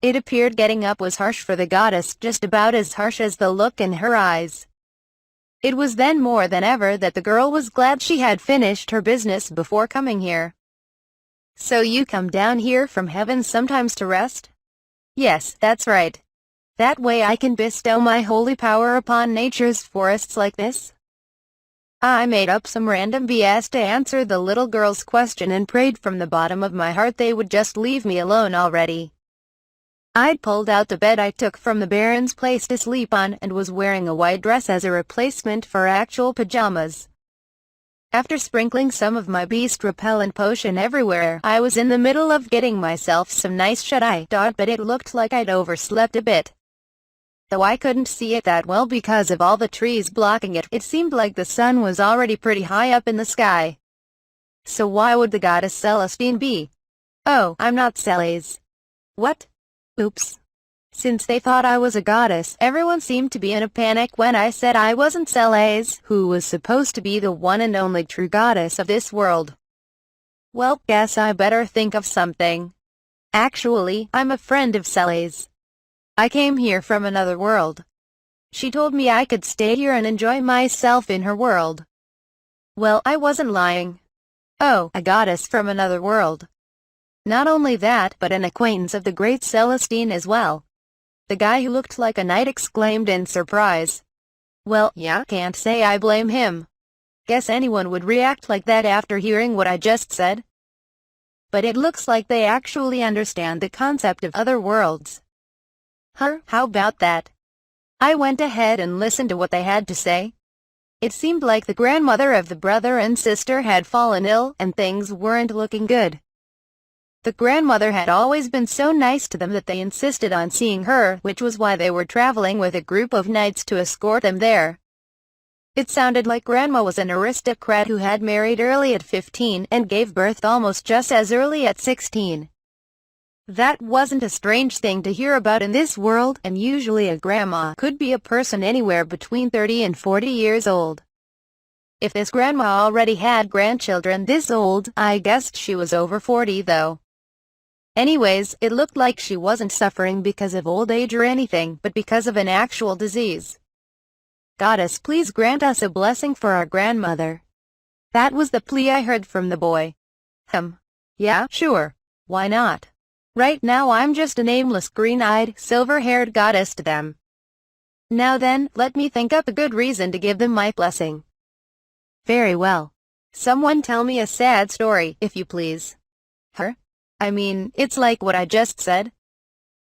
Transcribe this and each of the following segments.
It appeared getting up was harsh for the goddess, just about as harsh as the look in her eyes. It was then more than ever that the girl was glad she had finished her business before coming here. So you come down here from heaven sometimes to rest? Yes, that's right. That way I can bestow my holy power upon nature's forests like this. I made up some random BS to answer the little girl's question and prayed from the bottom of my heart they would just leave me alone already. I'd pulled out the bed I took from the Baron's place to sleep on and was wearing a white dress as a replacement for actual pajamas. After sprinkling some of my beast repellent potion everywhere, I was in the middle of getting myself some nice shut-eye, but it looked like I'd overslept a bit. Though I couldn't see it that well because of all the trees blocking it, it seemed like the sun was already pretty high up in the sky. So why would the goddess Celestine be? Oh, I'm not Celes. What? Oops. Since they thought I was a goddess, everyone seemed to be in a panic when I said I wasn't Celes, who was supposed to be the one and only true goddess of this world. Well, guess I better think of something. Actually, I'm a friend of Celes. I came here from another world. She told me I could stay here and enjoy myself in her world. Well, I wasn't lying. Oh, a goddess from another world. Not only that, but an acquaintance of the great Celestine as well. The guy who looked like a knight exclaimed in surprise. Well, yeah, can't say I blame him. Guess anyone would react like that after hearing what I just said. But it looks like they actually understand the concept of other worlds. How about that? I went ahead and listened to what they had to say. It seemed like the grandmother of the brother and sister had fallen ill, and things weren't looking good. The grandmother had always been so nice to them that they insisted on seeing her, which was why they were traveling with a group of knights to escort them there. It sounded like Grandma was an aristocrat who had married early at 15 and gave birth almost just as early at 16. That wasn't a strange thing to hear about in this world, and usually a grandma could be a person anywhere between 30 and 40 years old. If this grandma already had grandchildren this old, I guessed she was over 40 though. Anyways, it looked like she wasn't suffering because of old age or anything, but because of an actual disease. Goddess, please grant us a blessing for our grandmother. That was the plea I heard from the boy. Yeah, sure. Why not? Right now I'm just a nameless green-eyed, silver-haired goddess to them. Now then, let me think up a good reason to give them my blessing. Very well. Someone tell me a sad story, if you please. I mean, it's like what I just said.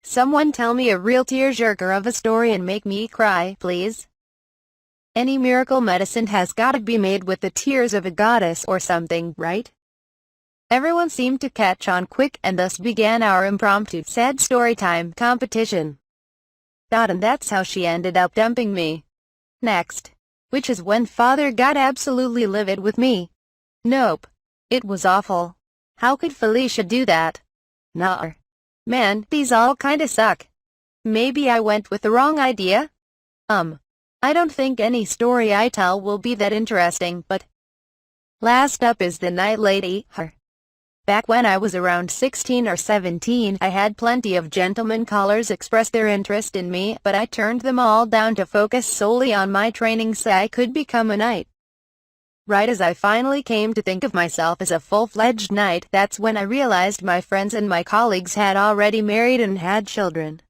Someone tell me a real tearjerker of a story and make me cry, please. Any miracle medicine has gotta be made with the tears of a goddess or something, right? Everyone seemed to catch on quick, and thus began our impromptu sad story time competition. And that's how she ended up dumping me. Next. Which is when Father got absolutely livid with me. Nope. It was awful. How could Felicia do that? Nah. Man, these all kinda suck. Maybe I went with the wrong idea? I don't think any story I tell will be that interesting, but... Last up is the Night Lady, Back when I was around 16 or 17, I had plenty of gentlemen callers express their interest in me, but I turned them all down to focus solely on my training so I could become a knight. Right as I finally came to think of myself as a full-fledged knight, that's when I realized my friends and my colleagues had already married and had children.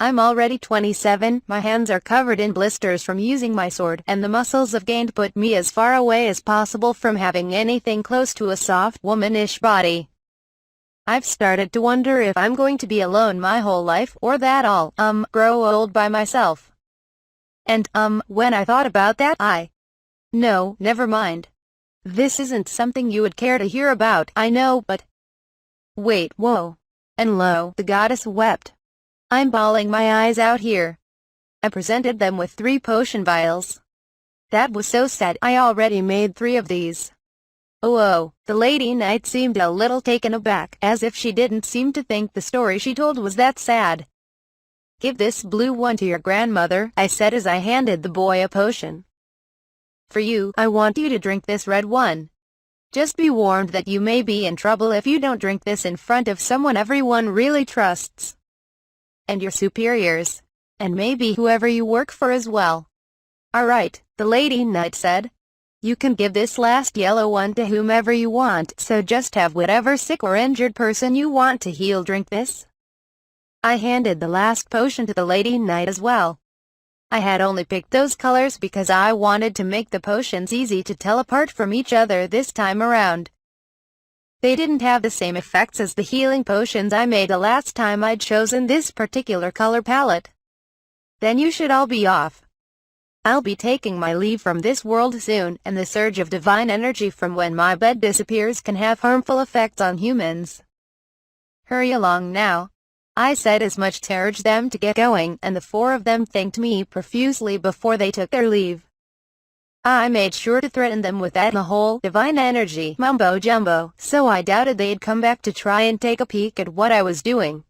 I'm already 27, my hands are covered in blisters from using my sword, and the muscles I've gained put me as far away as possible from having anything close to a soft, womanish body. I've started to wonder if I'm going to be alone my whole life, or that I'll, grow old by myself. And, when I thought about that, No, never mind. This isn't something you would care to hear about, I know, but... Wait, whoa. And lo, the goddess wept. I'm bawling my eyes out here. I presented them with 3 potion vials. That was so sad, I already made 3 of these. Oh, the Lady Knight seemed a little taken aback, as if she didn't seem to think the story she told was that sad. Give this blue one to your grandmother, I said as I handed the boy a potion. For you, I want you to drink this red one. Just be warned that you may be in trouble if you don't drink this in front of someone everyone really trusts. and your superiors, and maybe whoever you work for as well. Alright, the lady knight said. You can give this last yellow one to whomever you want, so just have whatever sick or injured person you want to heal drink this. I handed the last potion to the lady knight as well. I had only picked those colors because I wanted to make the potions easy to tell apart from each other this time around. They didn't have the same effects as the healing potions I made the last time I'd chosen this particular color palette. Then you should all be off. I'll be taking my leave from this world soon, and the surge of divine energy from when my bed disappears can have harmful effects on humans. Hurry along now. I said as much to urge them to get going, and the four of them thanked me profusely before they took their leave. I made sure to threaten them with that and the whole divine energy mumbo-jumbo, so I doubted they'd come back to try and take a peek at what I was doing.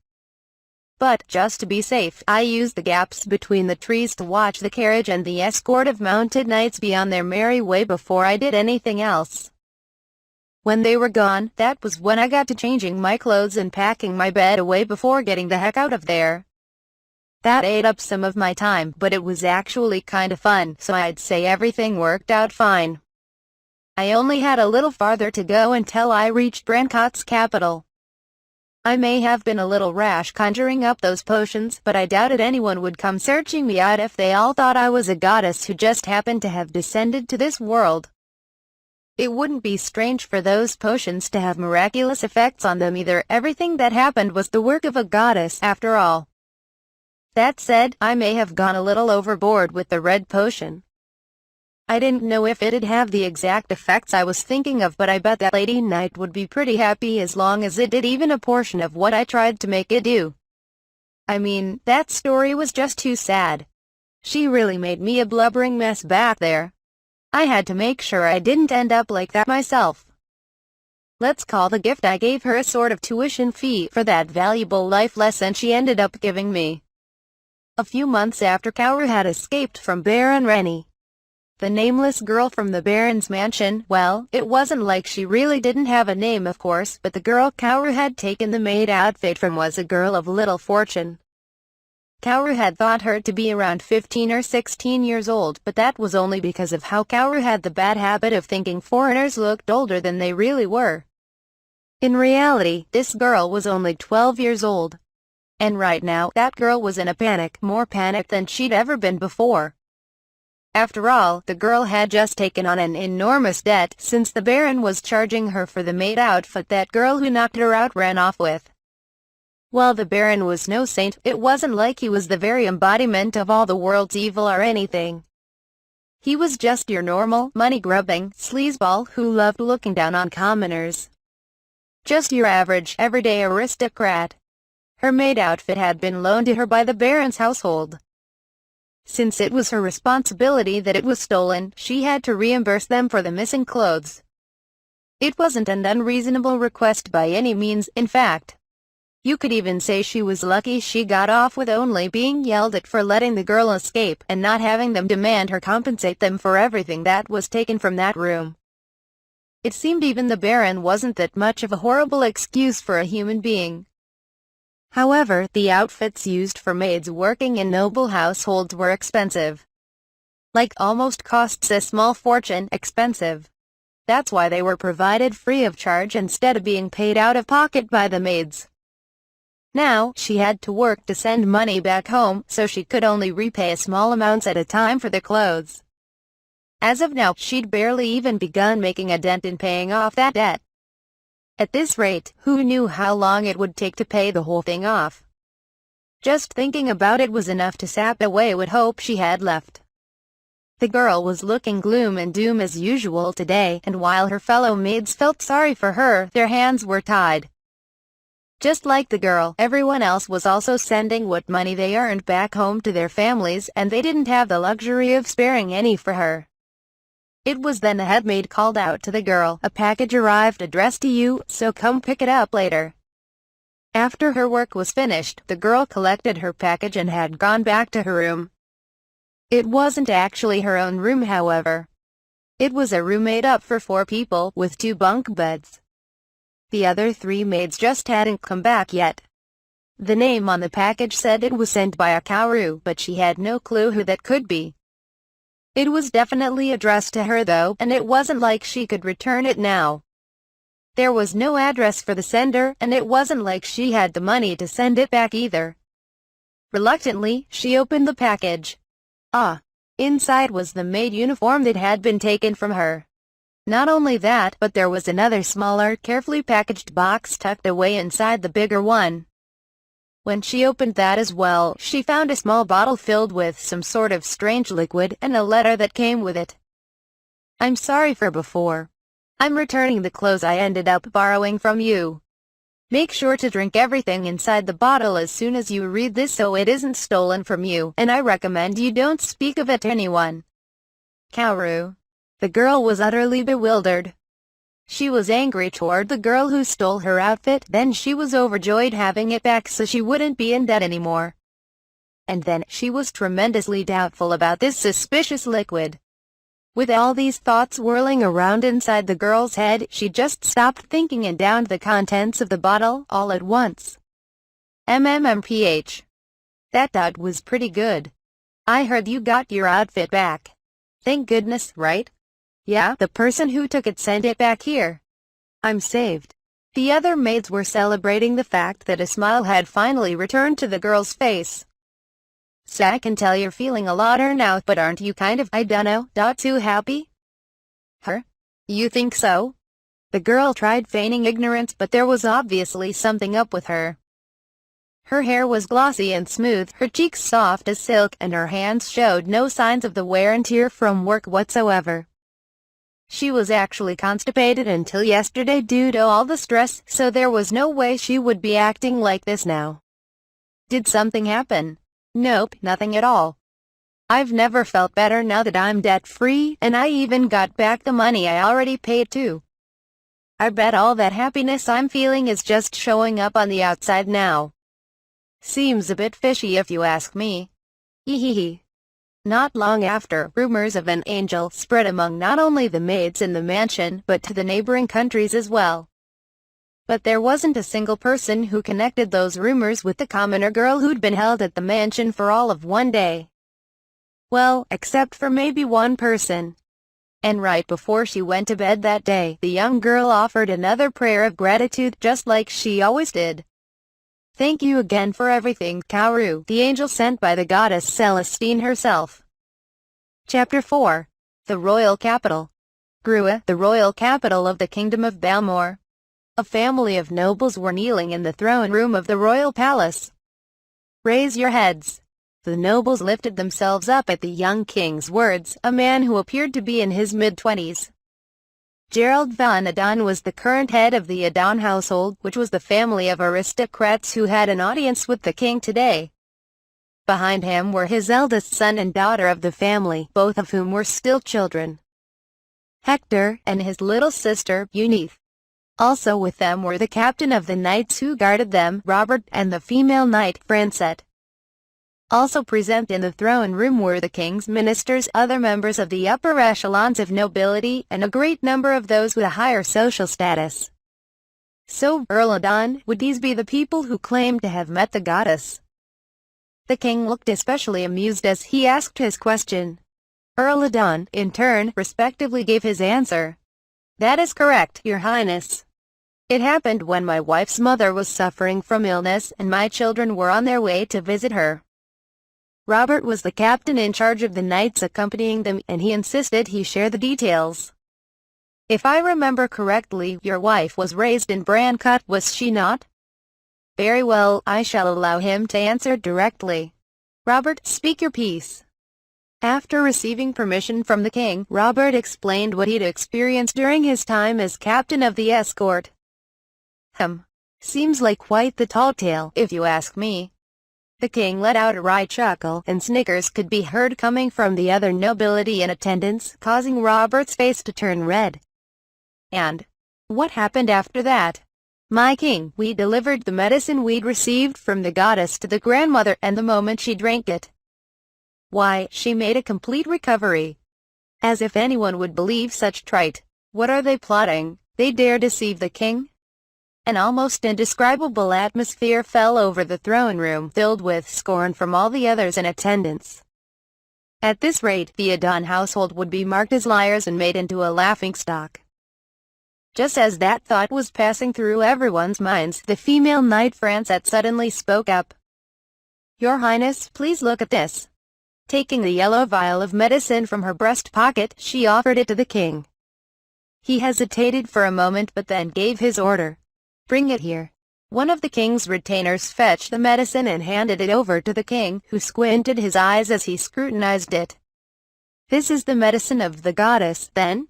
But, just to be safe, I used the gaps between the trees to watch the carriage and the escort of mounted knights be on their merry way before I did anything else. When they were gone, that was when I got to changing my clothes and packing my bed away before getting the heck out of there. That ate up some of my time, but it was actually kinda fun, so I'd say everything worked out fine. I only had a little farther to go until I reached Brancot's capital. I may have been a little rash conjuring up those potions, but I doubted anyone would come searching me out if they all thought I was a goddess who just happened to have descended to this world. It wouldn't be strange for those potions to have miraculous effects on them either. Everything that happened was the work of a goddess, after all. That said, I may have gone a little overboard with the red potion. I didn't know if it'd have the exact effects I was thinking of, but I bet that lady knight would be pretty happy as long as it did even a portion of what I tried to make it do. I mean, that story was just too sad. She really made me a blubbering mess back there. I had to make sure I didn't end up like that myself. Let's call the gift I gave her a sort of tuition fee for that valuable life lesson she ended up giving me. A few months after Kaoru had escaped from Baron Rennie, the nameless girl from the Baron's mansion, well, it wasn't like she really didn't have a name of course, but the girl Kaoru had taken the maid outfit from was a girl of little fortune. Kaoru had thought her to be around 15 or 16 years old, but that was only because of how Kaoru had the bad habit of thinking foreigners looked older than they really were. In reality, this girl was only 12 years old. And right now, that girl was in a panic, more panic than she'd ever been before. After all, the girl had just taken on an enormous debt since the Baron was charging her for the maid outfit that girl who knocked her out ran off with. While the Baron was no saint, it wasn't like he was the very embodiment of all the world's evil or anything. He was just your normal, money-grubbing, sleazeball who loved looking down on commoners. Just your average, everyday aristocrat. Her maid outfit had been loaned to her by the Baron's household. Since it was her responsibility that it was stolen, she had to reimburse them for the missing clothes. It wasn't an unreasonable request by any means, in fact. You could even say she was lucky she got off with only being yelled at for letting the girl escape and not having them demand her compensate them for everything that was taken from that room. It seemed even the Baron wasn't that much of a horrible excuse for a human being. However, the outfits used for maids working in noble households were expensive. Like almost costs a small fortune expensive. That's why they were provided free of charge instead of being paid out of pocket by the maids. Now, she had to work to send money back home, so she could only repay small amounts at a time for the clothes. As of now, she'd barely even begun making a dent in paying off that debt. At this rate, who knew how long it would take to pay the whole thing off? Just thinking about it was enough to sap away what hope she had left. The girl was looking gloom and doom as usual today, and while her fellow maids felt sorry for her, their hands were tied. Just like the girl, everyone else was also sending what money they earned back home to their families, and they didn't have the luxury of sparing any for her. It was then the head maid called out to the girl, "A package arrived addressed to you, so come pick it up later." After her work was finished, the girl collected her package and had gone back to her room. It wasn't actually her own room, however. It was a room made up for 4 people, with 2 bunk beds. The other 3 maids just hadn't come back yet. The name on the package said it was sent by a Kaoru, but she had no clue who that could be. It was definitely addressed to her though, and it wasn't like she could return it now. There was no address for the sender, and it wasn't like she had the money to send it back either. Reluctantly, she opened the package. Inside was the maid uniform that had been taken from her. Not only that, but there was another smaller, carefully packaged box tucked away inside the bigger one. When she opened that as well, she found a small bottle filled with some sort of strange liquid and a letter that came with it. "I'm sorry for before. I'm returning the clothes I ended up borrowing from you. Make sure to drink everything inside the bottle as soon as you read this so it isn't stolen from you, and I recommend you don't speak of it to anyone. Kaoru." The girl was utterly bewildered. She was angry toward the girl who stole her outfit, then she was overjoyed having it back so she wouldn't be in debt anymore. And then she was tremendously doubtful about this suspicious liquid. With all these thoughts whirling around inside the girl's head, she just stopped thinking and downed the contents of the bottle all at once. MMMPH. That dot was pretty good. I heard you got your outfit back. Thank goodness, right? Yeah, the person who took it sent it back here. I'm saved. The other maids were celebrating the fact that a smile had finally returned to the girl's face. "So I can tell you're feeling a lot now, but aren't you kind of, I dunno, too happy?" "Her? You think so?" The girl tried feigning ignorance, but there was obviously something up with her. Her hair was glossy and smooth, her cheeks soft as silk, and her hands showed no signs of the wear and tear from work whatsoever. She was actually constipated until yesterday due to all the stress, so there was no way she would be acting like this now. "Did something happen?" "Nope, nothing at all. I've never felt better now that I'm debt-free, and I even got back the money I already paid too. I bet all that happiness I'm feeling is just showing up on the outside now. Seems a bit fishy if you ask me. Hehehe." Not long after, rumors of an angel spread among not only the maids in the mansion, but to the neighboring countries as well. But there wasn't a single person who connected those rumors with the commoner girl who'd been held at the mansion for all of one day. Well, except for maybe one person. And right before she went to bed that day, the young girl offered another prayer of gratitude just like she always did. "Thank you again for everything, Kaoru, the angel sent by the goddess Celestine herself." Chapter 4. The Royal Capital. Grua, the royal capital of the Kingdom of Balmor. A family of nobles were kneeling in the throne room of the royal palace. "Raise your heads." The nobles lifted themselves up at the young king's words, a man who appeared to be in his mid-20s. Gerald van Adon was the current head of the Adon household, which was the family of aristocrats who had an audience with the king today. Behind him were his eldest son and daughter of the family, both of whom were still children, Hector, and his little sister, Eunice. Also with them were the captain of the knights who guarded them, Robert, and the female knight, Francette. Also present in the throne room were the king's ministers, other members of the upper echelons of nobility, and a great number of those with a higher social status. So, Earl Adon, would these be the people who claimed to have met the goddess? The king looked especially amused as he asked his question. Earl Adon, in turn, respectively gave his answer. "That is correct, Your Highness. It happened when my wife's mother was suffering from illness and my children were on their way to visit her. Robert was the captain in charge of the knights accompanying them, and he insisted he share the details. If I remember correctly, your wife was raised in Brancott, was she not?" "Very well, I shall allow him to answer directly. Robert, speak your piece." After receiving permission from the king, Robert explained what he'd experienced during his time as captain of the escort. Seems like quite the tall tale, if you ask me." The king let out a wry chuckle, and snickers could be heard coming from the other nobility in attendance, causing Robert's face to turn red. "And what happened after that?" "My king, we delivered the medicine we'd received from the goddess to the grandmother, and the moment she drank it, why, she made a complete recovery." As if anyone would believe such trite. What are they plotting? They dare deceive the king? An almost indescribable atmosphere fell over the throne room, filled with scorn from all the others in attendance. At this rate, the Adon household would be marked as liars and made into a laughingstock. Just as that thought was passing through everyone's minds, the female knight Francette suddenly spoke up. "Your Highness, please look at this." Taking the yellow vial of medicine from her breast pocket, she offered it to the king. He hesitated for a moment but then gave his order. "Bring it here." One of the king's retainers fetched the medicine and handed it over to the king, who squinted his eyes as he scrutinized it. "This is the medicine of the goddess, then?"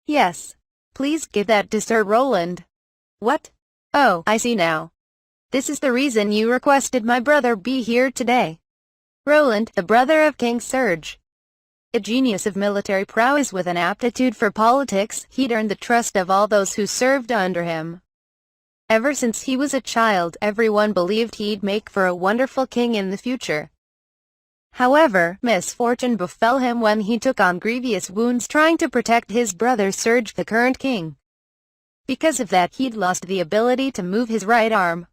"Yes. Please give that to Sir Roland." "What? Oh, I see now. This is the reason you requested my brother be here today." Roland, the brother of King Serge. A genius of military prowess with an aptitude for politics, he'd earned the trust of all those who served under him. Ever since he was a child, everyone believed he'd make for a wonderful king in the future. However, misfortune befell him when he took on grievous wounds trying to protect his brother Serge, the current king. Because of that, he'd lost the ability to move his right arm.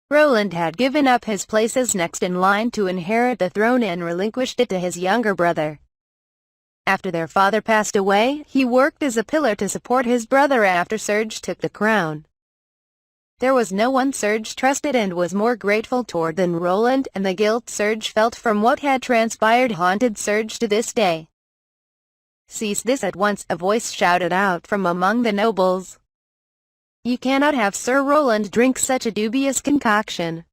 Roland had given up his place as next in line to inherit the throne and relinquished it to his younger brother. After their father passed away, he worked as a pillar to support his brother after Serge took the crown. There was no one Serge trusted and was more grateful toward than Roland, and the guilt Serge felt from what had transpired haunted Serge to this day. "Cease this at once," a voice shouted out from among the nobles. "You cannot have Sir Roland drink such a dubious concoction."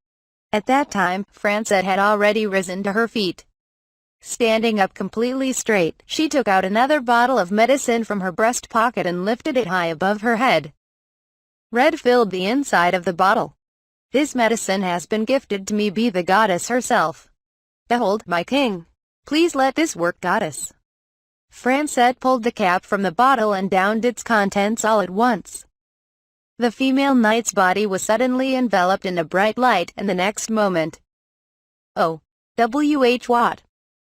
At that time, Francette had already risen to her feet. Standing up completely straight, she took out another bottle of medicine from her breast pocket and lifted it high above her head. Red filled the inside of the bottle. "This medicine has been gifted to me by the goddess herself. Behold, my king. Please let this work, goddess." Francette pulled the cap from the bottle and downed its contents all at once. The female knight's body was suddenly enveloped in a bright light, and the next moment, what?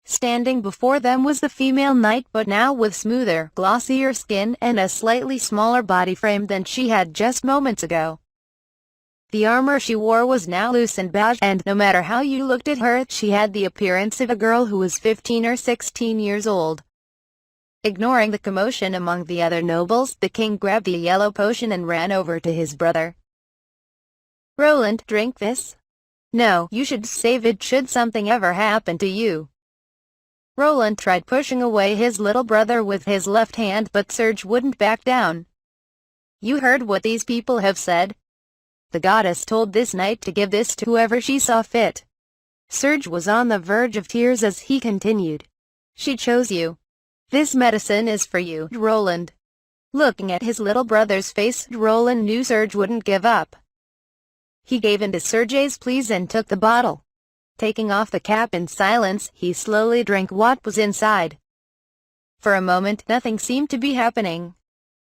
Standing before them was the female knight, but now with smoother, glossier skin and a slightly smaller body frame than she had just moments ago. The armor she wore was now loose and beige, and no matter how you looked at her, she had the appearance of a girl who was 15 or 16 years old. Ignoring the commotion among the other nobles, the king grabbed the yellow potion and ran over to his brother. "Roland, drink this. No, you should save it should something ever happen to you." Roland tried pushing away his little brother with his left hand, but Serge wouldn't back down. "You heard what these people have said. The goddess told this knight to give this to whoever she saw fit." Serge was on the verge of tears as he continued. "She chose you. This medicine is for you, Roland." Looking at his little brother's face, Roland knew Serge wouldn't give up. He gave in to Serge's pleas and took the bottle. Taking off the cap in silence, he slowly drank what was inside. For a moment, nothing seemed to be happening.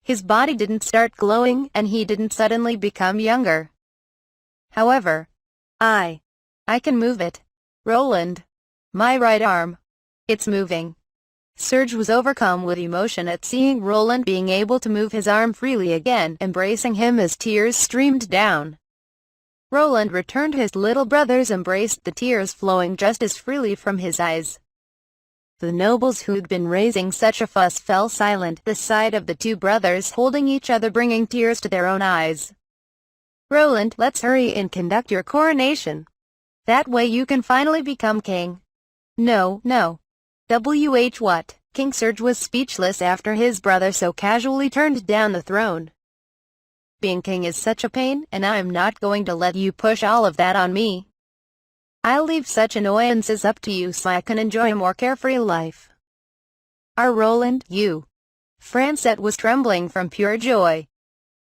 His body didn't start glowing, and he didn't suddenly become younger. However, I can move it. Roland. My right arm. It's moving." Serge was overcome with emotion at seeing Roland being able to move his arm freely again, embracing him as tears streamed down. Roland returned his little brother's embrace, the tears flowing just as freely from his eyes. The nobles who'd been raising such a fuss fell silent, the sight of the two brothers holding each other bringing tears to their own eyes. "Roland, let's hurry and conduct your coronation. That way you can finally become king." No. What? King Serge was speechless after his brother so casually turned down the throne. "Being king is such a pain, and I'm not going to let you push all of that on me. I'll leave such annoyances up to you so I can enjoy a more carefree life." Roland, you." Francette was trembling from pure joy.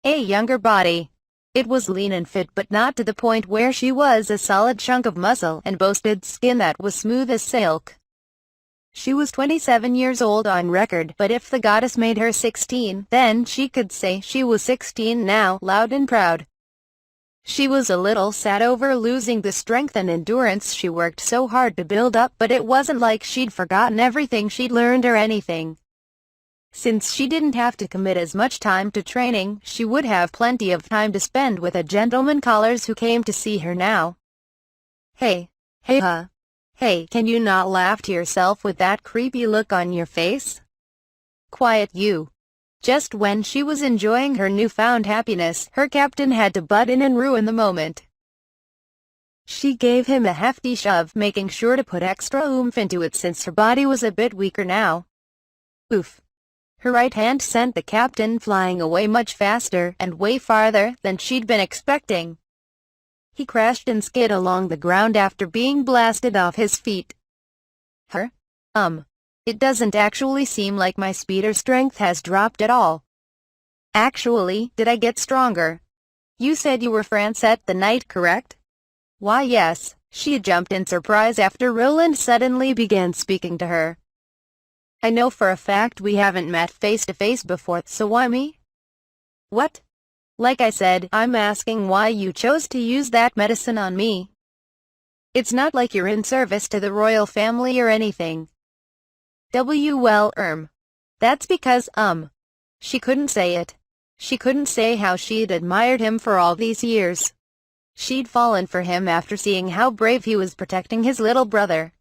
A younger body. It was lean and fit, but not to the point where she was a solid chunk of muscle and boasted skin that was smooth as silk. She was 27 years old on record, but if the goddess made her 16, then she could say she was 16 now, loud and proud. She was a little sad over losing the strength and endurance she worked so hard to build up, but it wasn't like she'd forgotten everything she'd learned or anything. Since she didn't have to commit as much time to training, she would have plenty of time to spend with a gentleman callers who came to see her now. Hey, hey, can you not laugh to yourself with that creepy look on your face? Quiet you. Just when she was enjoying her newfound happiness, her captain had to butt in and ruin the moment. She gave him a hefty shove, making sure to put extra oomph into it since her body was a bit weaker now. Oof. Her right hand sent the captain flying away much faster and way farther than she'd been expecting. He crashed and skid along the ground after being blasted off his feet. It doesn't actually seem like my speed or strength has dropped at all. Actually, did I get stronger? You said you were Francette the Knight, correct? Why yes, she jumped in surprise after Roland suddenly began speaking to her. I know for a fact we haven't met face to face before, so why me? What? Like I said, I'm asking why you chose to use that medicine on me. It's not like you're in service to the royal family or anything. Well, that's because, she couldn't say it. She couldn't say how she'd admired him for all these years. She'd fallen for him after seeing how brave he was protecting his little brother.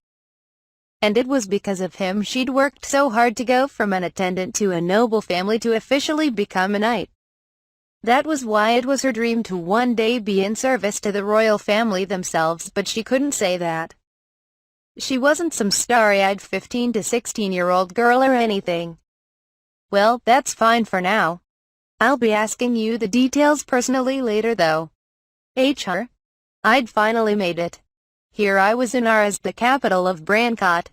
And it was because of him she'd worked so hard to go from an attendant to a noble family to officially become a knight. That was why it was her dream to one day be in service to the royal family themselves, but she couldn't say that. She wasn't some starry-eyed 15 to 16-year-old girl or anything. Well, that's fine for now. I'll be asking you the details personally later though. I'd finally made it. Here I was in Arras, the capital of Brancott.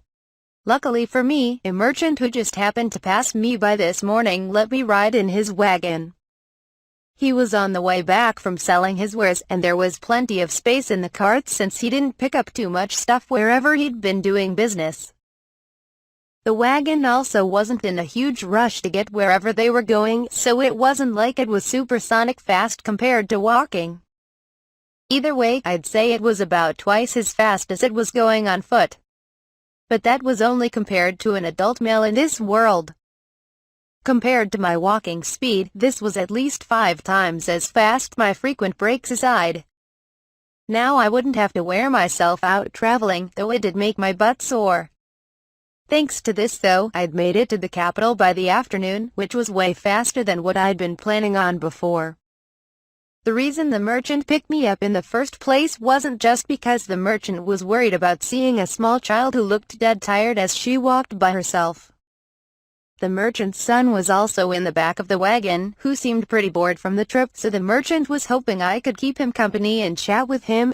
Luckily for me, a merchant who just happened to pass me by this morning let me ride in his wagon. He was on the way back from selling his wares, and there was plenty of space in the carts since he didn't pick up too much stuff wherever he'd been doing business. The wagon also wasn't in a huge rush to get wherever they were going, so it wasn't like it was supersonic fast compared to walking. Either way, I'd say it was about twice as fast as it was going on foot. But that was only compared to an adult male in this world. Compared to my walking speed, this was at least 5 times as fast, my frequent breaks aside. Now I wouldn't have to wear myself out traveling, though it did make my butt sore. Thanks to this though, I'd made it to the capital by the afternoon, which was way faster than what I'd been planning on before. The reason the merchant picked me up in the first place wasn't just because the merchant was worried about seeing a small child who looked dead tired as she walked by herself. The merchant's son was also in the back of the wagon, who seemed pretty bored from the trip, so the merchant was hoping I could keep him company and chat with him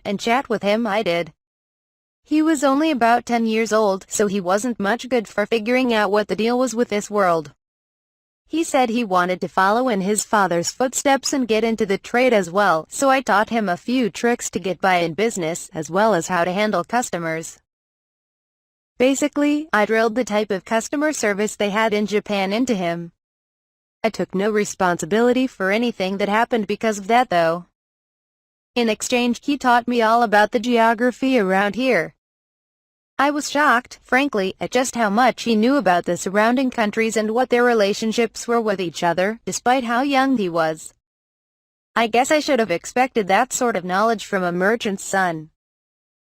I did. He was only about 10 years old, so he wasn't much good for figuring out what the deal was with this world. He said he wanted to follow in his father's footsteps and get into the trade as well, so I taught him a few tricks to get by in business, as well as how to handle customers. Basically, I drilled the type of customer service they had in Japan into him. I took no responsibility for anything that happened because of that though. In exchange, he taught me all about the geography around here. I was shocked, frankly, at just how much he knew about the surrounding countries and what their relationships were with each other, despite how young he was. I guess I should have expected that sort of knowledge from a merchant's son.